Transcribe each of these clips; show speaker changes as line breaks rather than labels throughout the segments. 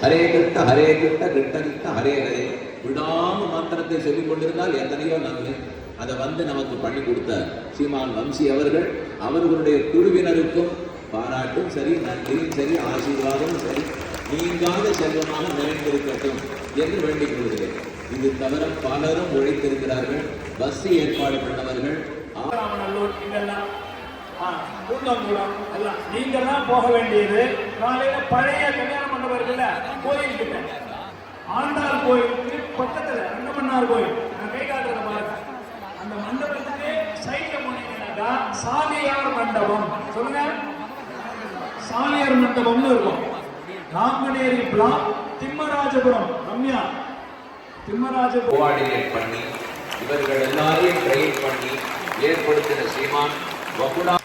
ஹரே கிருஷ்ண ஹரே கிருஷ்ண கிருஷ்ண கிருஷ்ண ஹரே ஹரே விடாம மந்திரத்தை சொல்லிக் கொண்டிருந்தால் எத்தனையோ நன்மை. அதை நமக்கு பண்ணி கொடுத்த ஸ்ரீமான் வம்சி அவர்கள் அவர்களுடைய குழுவினருக்கும் பாராட்டும் சரி, நன்றியும் சரி, ஆசீர்வாதமும் சரி நீங்காத செல்வமாக நிறைந்திருக்கட்டும் என்று வேண்டிக் கொள்கிறேன். இது தவிர பலரும் உழைத்திருக்கிறார்கள். பஸ் ஏற்பாடு பண்ணவர்கள்
நீங்கெல்லாம் போக வேண்டியது காலையில பழைய கல்யாண மண்டபர்கள் கோயில் கிட்ட ஆண்டாள் கோயிலுக்கு பக்கத்துல அண்ணமன்னார் கோயில் நான் கை காட்டுறத பாருங்க. அந்த மண்டபத்துக்கு சைட்ல போனீங்கன்னாக்கா சாலியார் மண்டபம் சொல்லுங்க, சாலியார் மண்டபம்னு இருக்கும். நாங்குநேரி பிளாக் திம்மராஜபுரம் ரம்யா திம்மராஜபுரம்
கோஆர்டினேட் பண்ணி இவர்கள் எல்லாரையும் ட்ரெயின் பண்ணி ஏற்படுத்தின ஸ்ரீமான் வகுடா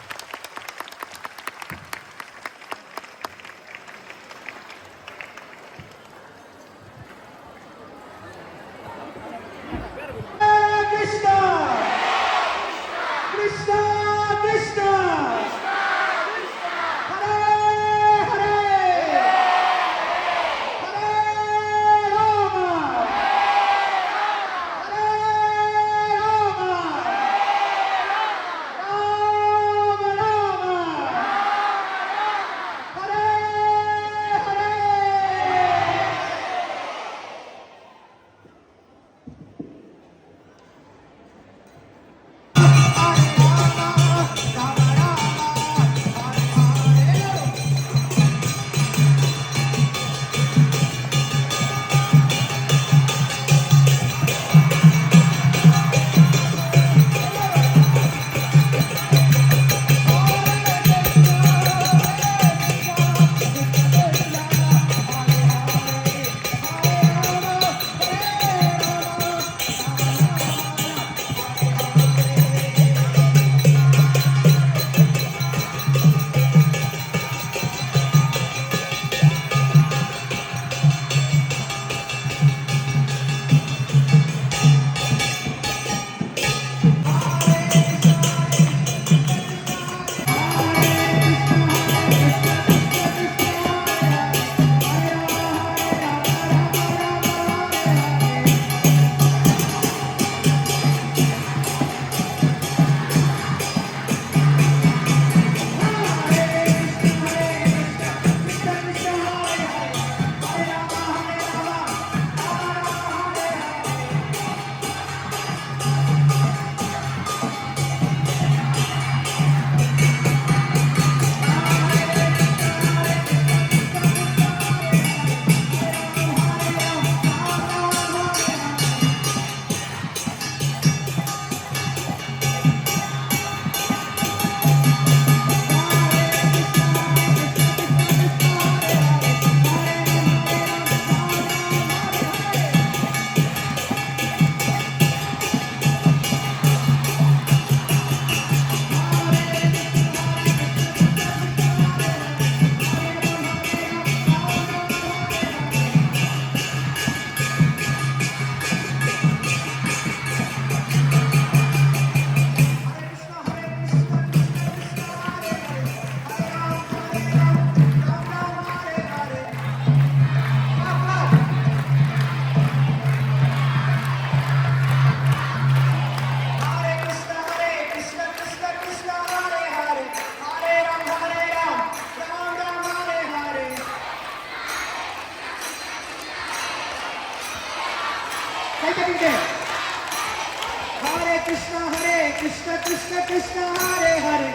Krishna Krishna Krishna Hare Hare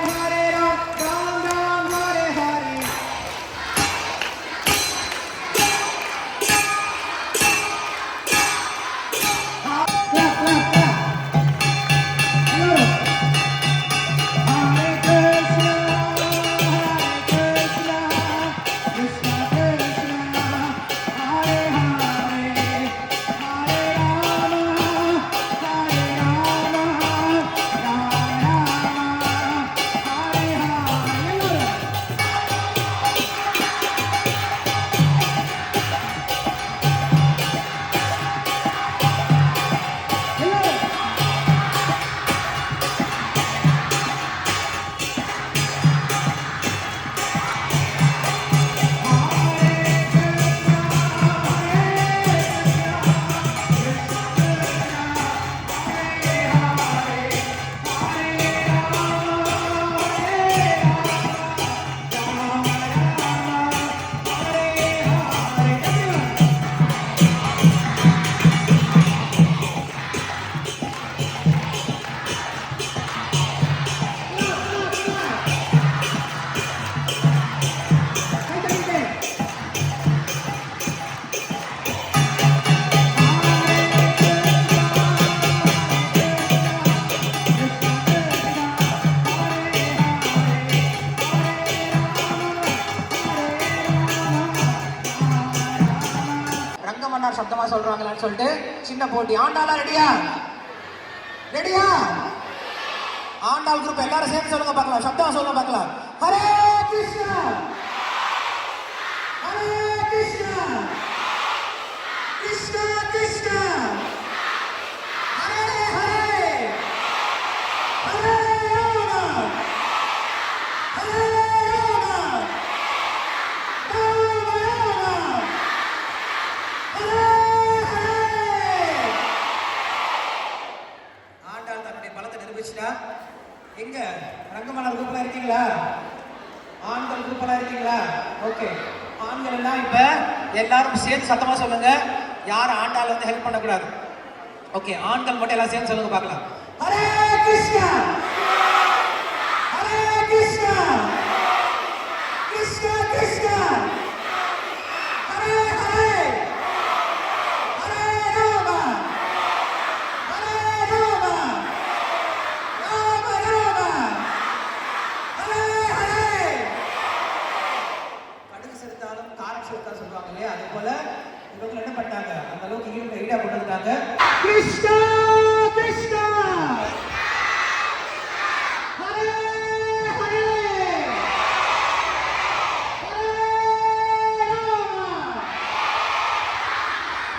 Hare Ram Ram Ram Hare Hare Hare Rangamannar சப்தமா சொல்றாங்களான்னு சொல்லிட்டு சின்ன போட்டி. ஆண்டாளா ரெடியா? ரெடியா? ஆண்டாள் குரூப் எல்லாரும் சேர்ந்து சொல்லுங்க பார்க்கலாம், சப்தமா சொல்லுங்க பார்க்கலாம். ஹரே கிருஷ்ணா ஹரே கிருஷ்ணா கிருஷ்ணா கிருஷ்ணா ஹரே ஹரே ஹரே ராம ஹரே ராம ராம ராம ஹரே ஹரே. ஆண்டாள் தன்னுடைய பலத்தை நிரூபிச்சிட்டா. எங்க ரங்கமன்னார் குரூப்ல இருக்கீங்களா? ஆண்கள் குரூப்ல இருக்கீங்களா? ஓகே, ஆண்கள் எல்லாம் இப்ப எல்லாரும் சேர்ந்து சத்தமா சொல்லுங்க. யாரும் ஆண்டாள் வந்து ஹெல்ப் பண்ணக்கூடாது. ஓகே, ஆண்கள் மட்டும் எல்லாம் சேர்ந்து சொல்லுங்க பார்க்கலாம். ஹரே கிருஷ்ணா ஹரே கிருஷ்ணா கிருஷ்ணா கிருஷ்ணா ஹரே ஹரே ஹரே ராம ஹரே ராம ராம ராம ஹரே ஹரே. கடுகு செலுத்தாலும் காரம் செலுத்தா சொல்லுவாங்க இல்லையா, அது போல இவங்க என்ன பண்ணாங்க, அந்த அளவுக்கு ஈடா கொண்டு வந்துட்டாங்க. கிருஷ்ணா கிருஷ்ணா ஹரே ஹரே ஹரே ராம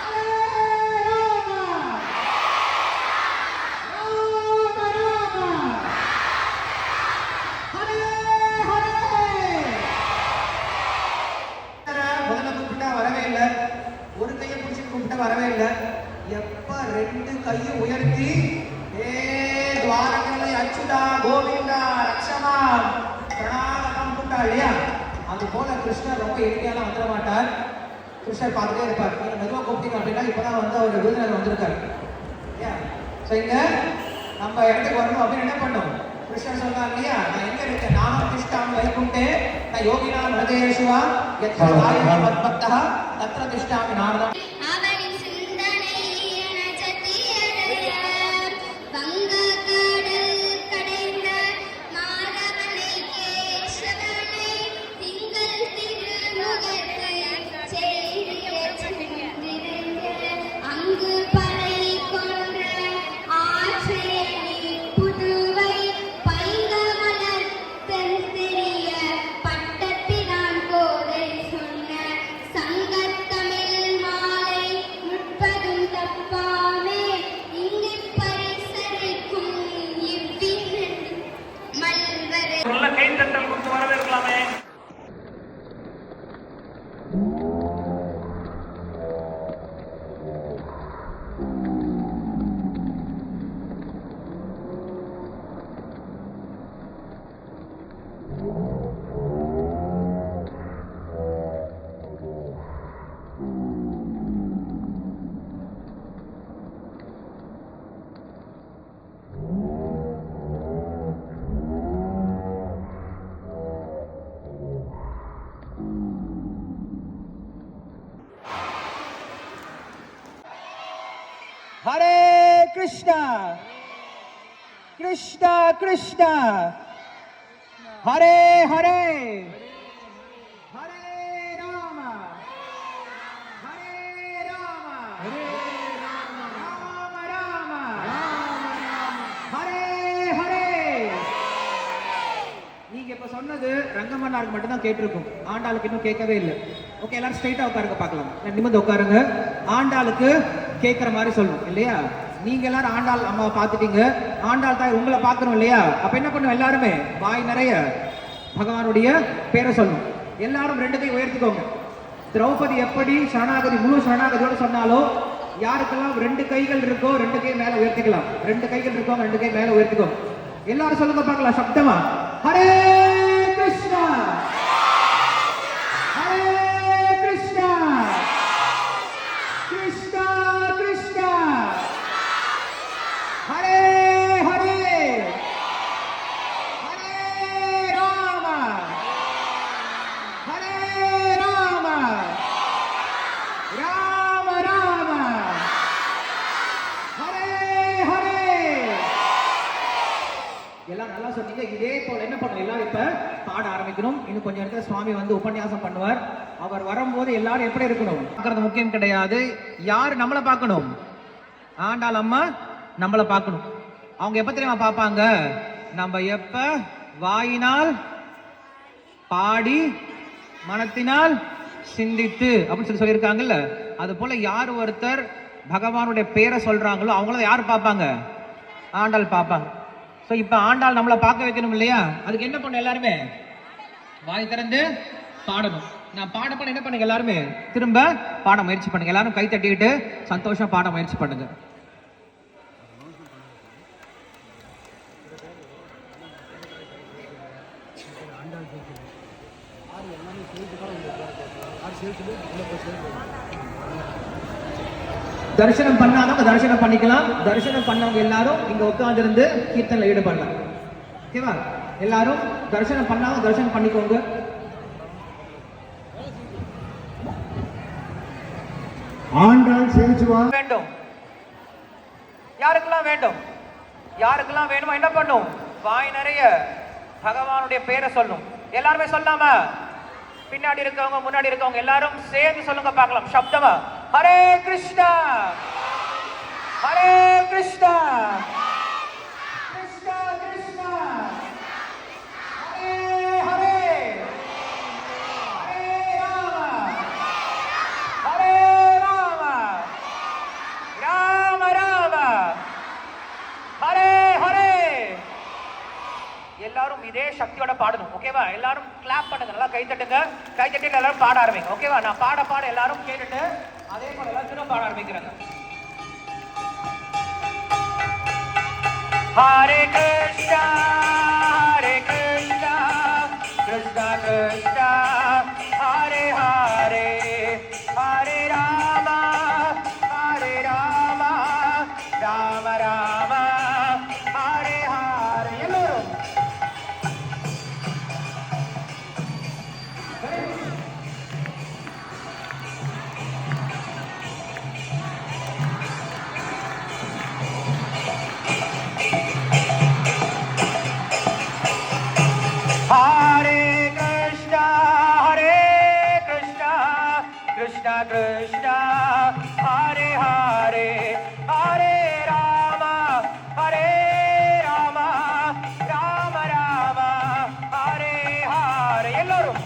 ஹரே ராம ராம ராம ஹரே ஹரே. முதல்ல கூப்பிட்டா வரவே இல்லை, ஒரு கையை பிடிச்சி கூப்பிட்டா வரவே இல்லை. எப்ப ரெண்டு கையும் உயர்த்தி ஏ துவாரகலை அச்சுதா கோவிந்தா ரக்ஷமா பிரணாமம் கூப்பிட்டா இல்லையா, அது போல கிருஷ்ணர் ரொம்ப எளிமையாலாம் வந்துட மாட்டார். கிருஷ்ணர் பார்த்துட்டே இருப்பார். நீங்க மெதுவாக கூப்பிட்டீங்க அப்படின்னா இப்பதான் வந்து அவர் விருதுநகர் வந்திருக்காரு. ஸோ இங்க நம்ம இடத்துக்கு வரணும் அப்படின்னு என்ன பண்ணோம், கிருஷ்ணர் சொல்றாரு இல்லையா, நான் எங்க இருக்கேன், நானும் கிருஷ்ணாம் வைகுண்டே நான் யோகினா ஹதேஷ்வா யத்ர வாயுனா மத்பக்தஹ தத்ர திஷ்டாமி நாரதம்.
அவனின் சிந்தனை எனச்சத்தியடைய வங்கக்கடல் கடைந்த மாதவனை கேசவனை திங்கள் திருமுகத்தை செய்திய சந்திரங்க அங்கு படை கொன்ற ஆற்றையணி புதுவை பைங்கமலர் தெரிய பட்டத்தினான் கோதை சொன்ன சங்கத்தமிழ் மாலை முற்பதும் தப்பாமே இங்கு பரிசரிக்கும் இவ்விரண்டு மல்வரை
நல்ல கைத்தட்டல் கொடுத்து வரவேற்கலாமே.
ஹரே கிருஷ்ணா கிருஷ்ணா கிருஷ்ணா ஹரே ஹரே ஹரே ராம ஹரே ராம ராம ராம ஹரே ஹரே. நீங்க இப்ப சொன்னது ரங்கமன்னாருக்கு மட்டும் தான் கேட்டிருக்கும், ஆண்டாளுக்கு இன்னும் கேட்கவே இல்லை. ஓகே, எல்லாரும் ஸ்ட்ரைட்டா உட்காருங்க பார்க்கலாம். நிமிர்ந்து உட்காருங்க. ஆண்டாளுக்கு கேட்கிற மாதிரி சொல்லணும் இல்லையா. நீங்க எல்லாரும் ஆண்டாள் அம்மாவை பார்த்துட்டீங்க, ஆண்டாள் தாய் உங்களை பார்க்கணும் இல்லையா. அப்ப என்ன பண்ணும், எல்லாருமே வாய் நிறைய பகவானுடைய பேரை சொல்லணும். எல்லாரும் ரெண்டு கை உயர்த்திக்கோங்க. திரௌபதி எப்படி சரணாகதி முழு சரணாகதியோட சொன்னாலோ, யாருக்கெல்லாம் ரெண்டு கைகள் இருக்கோ ரெண்டு கை மேல உயர்த்திக்கலாம். ரெண்டு கைகள் இருக்கோ ரெண்டு கை மேல உயர்த்திக்கோங்க. எல்லாரும் சொல்லுங்க பார்க்கலாம் சப்தமா. ஹரே கிருஷ்ணா ஹரே கிருஷ்ணா கிருஷ்ணா கிருஷ்ணா ஹரே ஹரே ஹரே ராம ஹரே ராம ராம ராம ஹரே ஹரே. எல்லாம் நல்லா சொன்னீங்க. இதே போல என்ன பண்ணணும், எல்லாரும் இப்ப பாட ஆரம்பிக்கணும். இன்னும் கொஞ்சம் நேரத்துல சுவாமி வந்து உபன்யாசம் பண்ணுவார். அவர் வரும்போது எல்லாரும் எப்படி இருக்கணும் பார்க்கறது முக்கியம் கிடையாது. யார் நம்மளை பார்க்கணும்? ஆண்டாள் அம்மா நம்மளை பார்க்கணும். அவங்க எப்ப தெரியுமா பார்ப்பாங்க? நம்ம எப்ப வாயினால் பாடி மனத்தினால் சிந்தித்து அப்படின்னு சொல்லியிருக்காங்கல்ல, அது போல யார் ஒருத்தர் பகவானுடைய பேரை சொல்றாங்களோ அவங்கள யார் பார்ப்பாங்க? ஆண்டாள் பார்ப்பாங்க. ஸோ இப்போ ஆண்டாள் நம்மளை பார்க்க வைக்கணும் இல்லையா? அதுக்கு என்ன பண்ணணும்? எல்லாருமே வாய் திறந்து பாடணும். நான் பாட பண்ண என்ன பண்ணுங்க? எல்லாருமே திரும்ப பாட முயற்சி பண்ணுங்க. எல்லாரும் கை தட்டிக்கிட்டு சந்தோஷம் பாட முயற்சி பண்ணுங்க. தரிசனம் பண்ணாதவங்க தரிசனம் பண்ணிக்கலாம். தரிசனம் பண்ணவங்க எல்லாரும் இங்க உட்கார்ந்து இருந்து கீர்த்தனையில் ஈடுபடலாம். ஓகேவா? எல்லாரும் தரிசனம் பண்ணாம தரிசனம் பண்ணிக்கோங்க.
ஆண்டாள் சேவிச்சுவா
வேண்டும். யாருக்கெல்லாம் வேண்டும்? யாருக்கெல்லாம் வேணுமோ என்ன பண்ணும்? வாய் நிறைய பகவானுடைய பேரை சொல்லும். எல்லாருமே சொல்லாம பின்னாடி இருக்கவங்க முன்னாடி இருக்கவங்க எல்லாரும் சேர்ந்து சொல்லுங்க பார்க்கலாம். சப்தமா ஹரே கிருஷ்ணா ஹரே கிருஷ்ணா கிருஷ்ணா கிருஷ்ணா ஹரே ஹரே ஹரே ராம ராம ராம ஹரே ஹரே. எல்லாரும் இதே சக்தியோட பாடணும். ஓகேவா? எல்லாரும் கிளாப் பண்ணுங்க, நல்லா கை தட்டுங்க. கை தட்டி எல்லாரும் பாட ஆரம்பிங்க. ஓகேவா? நான் பாட பாட எல்லாரும் கேட்டுட்டு அதே போல எல்லாரும் திரும்ப பாட ஆரம்பிக்கிறாங்க. ஹரே கிருஷ்ணா ஹரே கிருஷ்ணா கிருஷ்ணா கிருஷ்ணா ஹரே ஹரே ஹரே ராம ராம ராம ஹரே ஹரே. எல்லோரும் Hare Krishna, Krishna Krishna, Hare Hare, Hare Rama, Rama Rama, Hare Hare. எல்லோரும்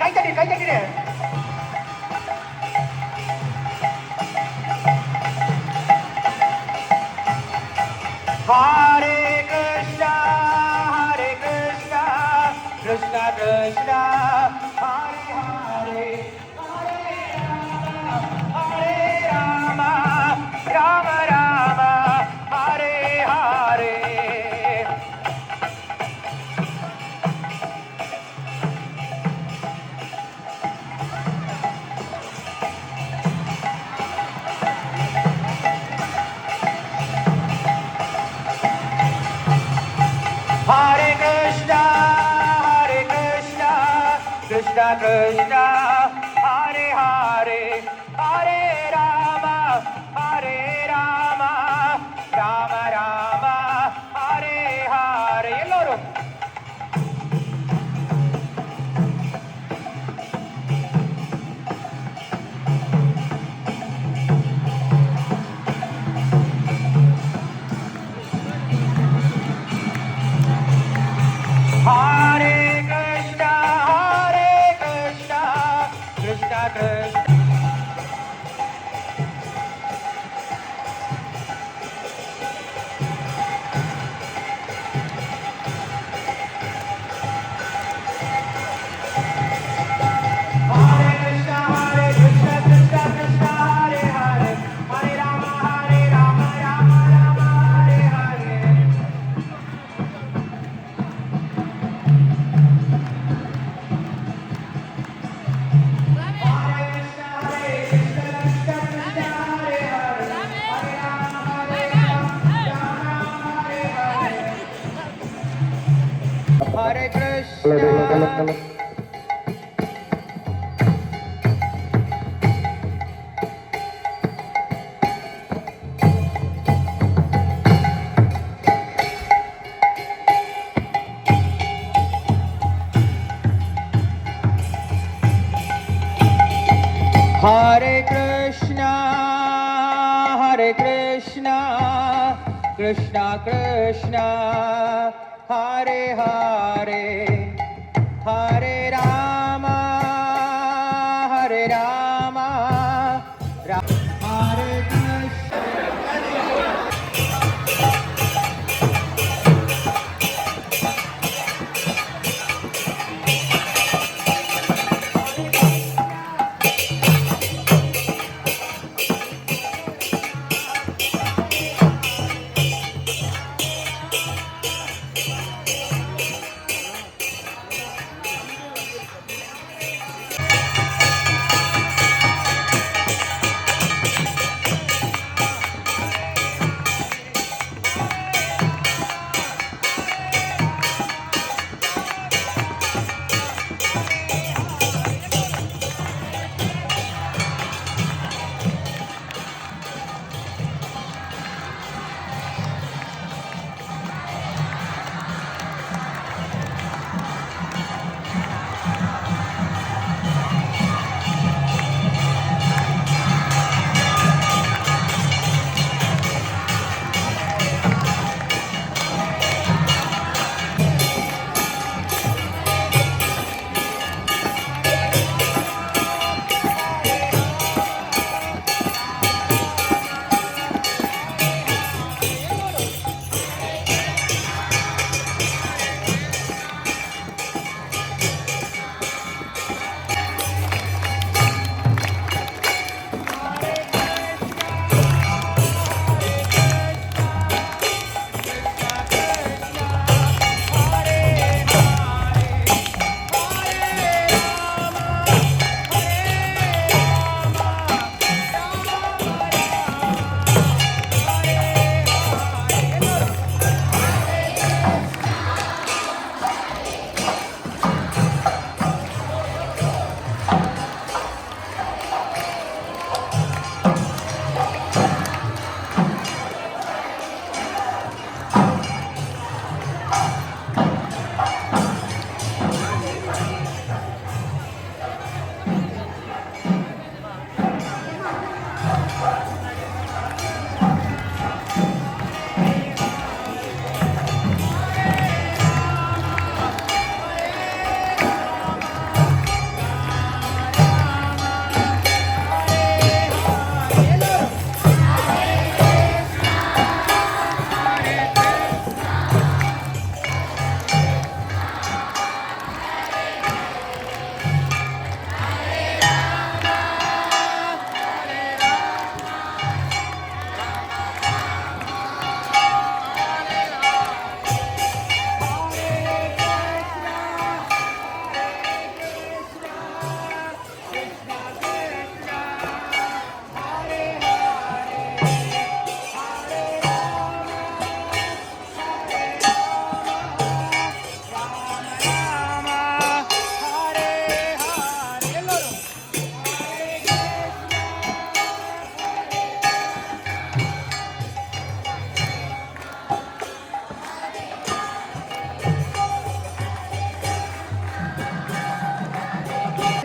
கை தட்டி Hare Krishna, Krishna Krishna, Hare Hare, Hare Rama, Rama Rama, Hare Hare. Hare Krishna, Krishna Krishna, Hare Hare, Hare Rama, Rama Rama, Hare Hare. எல்லோரும் Hare Krishna, Krishna Krishna. Hare Krishna, Krishna Krishna, Hare Hare, Hare Rama, Rama Rama, Hare Hare. Hare Krishna. Krishna Krishna Hare Hare Hare Rama Hare Rama Hare Krishna.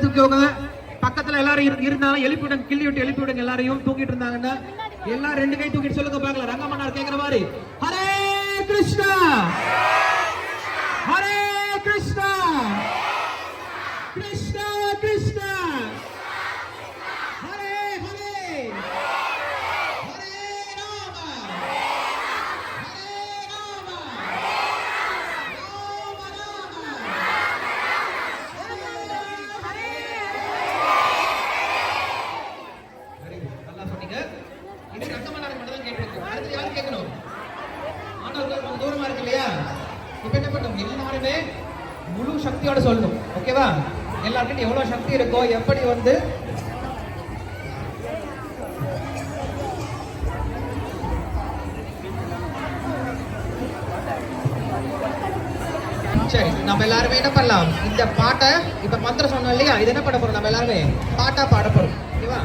தூக்கிக்கோங்க. பக்கத்துல எல்லாரும் இருந்தாலும் எழுப்பி விடுங்க, கிள்ளி விட்டு எழுப்பி விடுங்க. எல்லாரையும் தூக்கிட்டு இருந்தாங்கன்னா எல்லாரும் 2 கை தூக்கிட்டு சொல்லுங்க பார்க்கலாம். ரங்கமன்னார் கேக்குற மாதிரி ஹரே கிருஷ்ணா ஹரே கிருஷ்ணா கிருஷ்ணா கிருஷ்ணா ஹரே ஹரே ஹரே ராம ஹரே ராம ராம ராம ஹரே ஹரே. நல்லா சொன்னீங்க. இது ரங்கமன்னாருக்கு மட்டும் தான் கேட்டிருக்கு. அடுத்து யார் கேட்கணும்? ஆனவர்கள் தூரமா இருக்கு இல்லையா? இப்ப என்ன பண்ணும்? எல்லாருமே முழு சக்தியோட சொல்லணும். ஓகேவா? எல்லாருக்கும் எவ்வளவு சக்தி இருக்கோ, எப்படி வந்து சரி, நம்ம எல்லாருமே என்ன பண்ணலாம்? இந்த பாட்டை இப்ப மந்திரம் சொன்னோம் இல்லையா, இது என்ன பண்ண போறோம்? நம்ம எல்லாருமே பாட்டா பாட போறோம். ஓகேவா?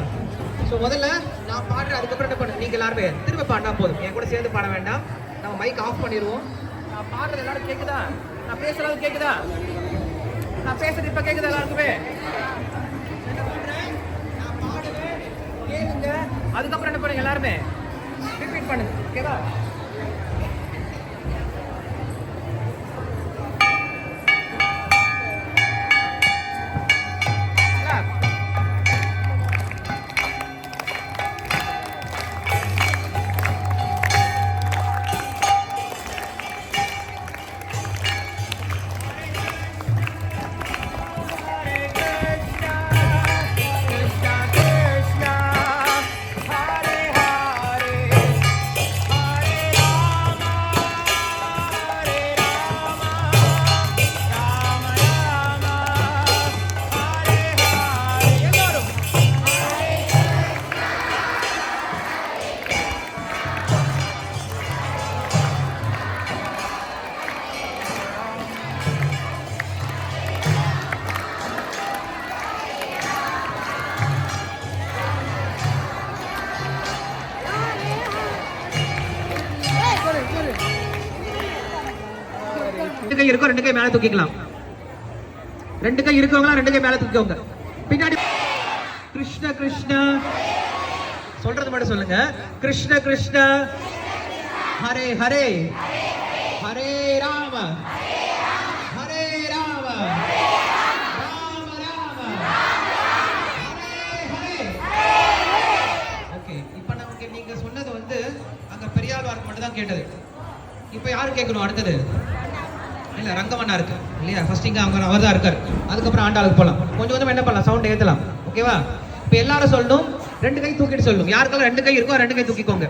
சோ முதல்ல நான் பாடுறேன், அதுக்கப்புறம் என்ன பண்ணு, நீங்க எல்லாருமே திரும்ப பாடினா போதும். என் கூட சேர்ந்து பாட வேண்டாம். நம்ம மைக் ஆஃப் பண்ணிடுவோம். நான் பாடுறது எல்லாரும் கேக்குதா? நான் பேசுறது கேக்குதா? நான் பேசுறது இப்ப கேக்குதா எல்லாருக்குமே? என்ன பண்றேன்? நான் பாடுவேன், கேளுங்க. அதுக்கப்புறம் என்ன பண்ணுங்க? எல்லாருமே ரிப்பீட் பண்ணுங்க. ஓகேவா? ரெண்டு கை இருக்கோ ரெண்டு கை மேல தூக்கிக்கலாம். ரெண்டு கை இருக்கவங்களா ரெண்டு கை மேல தூக்கிக்கோங்க. பின்னாடி கிருஷ்ண கிருஷ்ண சொல்றது மட்டும் சொல்லுங்க. கிருஷ்ண கிருஷ்ண ஹரே ஹரே ஹரே ராம ஹரே ராம ராம ராம ஹரே ஹரே. ஓகே, இப்போ நமக்கு நீங்க சொன்னது வந்து அங்க பெரியாழ்வாருக்கு மட்டும் தான் கேட்டது. இப்போ யாரு கேட்கணும் அடுத்தது? இல்ல ரங்கமண்ணா இருக்கு இல்லையா? ஃபர்ஸ்ட் இங்க அவங்க அவர் தான் இருக்காரு. அதுக்கப்புறம் ஆண்டாளுக்கு போகலாம். கொஞ்சம் கொஞ்சம் என்ன பண்ணலாம், சவுண்ட் ஏத்தலாம். ஓகேவா? இப்போ எல்லாரும் சொல்லணும், ரெண்டு கை தூக்கிட்டு சொல்லணும். யாருக்கெல்லாம் ரெண்டு கை இருக்கோ ரெண்டு கை தூக்கிக்கோங்க.